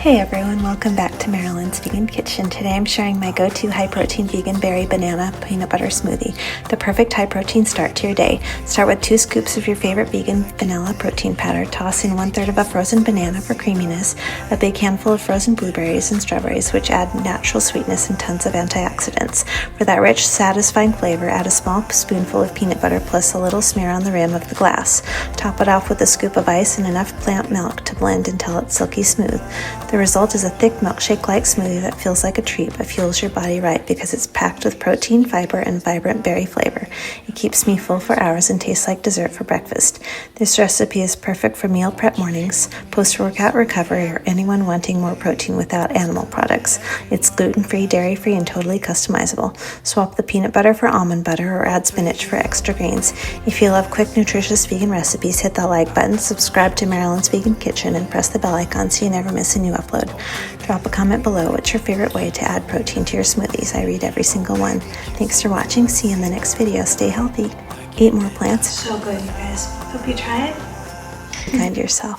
Hey everyone, welcome back to Marilyn's Vegan Kitchen. Today I'm sharing my go-to high-protein vegan berry banana peanut butter smoothie, the perfect high-protein start to your day. Start with 2 scoops of your favorite vegan vanilla protein powder, toss in 1/3 of a frozen banana for creaminess, a big handful of frozen blueberries and strawberries, which add natural sweetness and tons of antioxidants. For that rich, satisfying flavor, add a small spoonful of peanut butter plus a little smear on the rim of the glass. Top it off with a scoop of ice and enough plant milk to blend until it's silky smooth. The result is a thick milkshake-like smoothie that feels like a treat but fuels your body right because it's packed with protein, fiber, and vibrant berry flavor. It keeps me full for hours and tastes like dessert for breakfast. This recipe is perfect for meal prep mornings, post-workout recovery, or anyone wanting more protein without animal products. It's gluten-free, dairy-free, and totally customizable. Swap the peanut butter for almond butter or add spinach for extra greens. If you love quick, nutritious vegan recipes, hit that like button, subscribe to Marilyn's Vegan Kitchen, and press the bell icon so you never miss a new upload. Drop a comment below. What's your favorite way to add protein to your smoothies? I read every single one. Thanks for watching. See you in the next video. Stay healthy. Eat more plants. So good, you guys. Hope you try it. Be kind to yourself.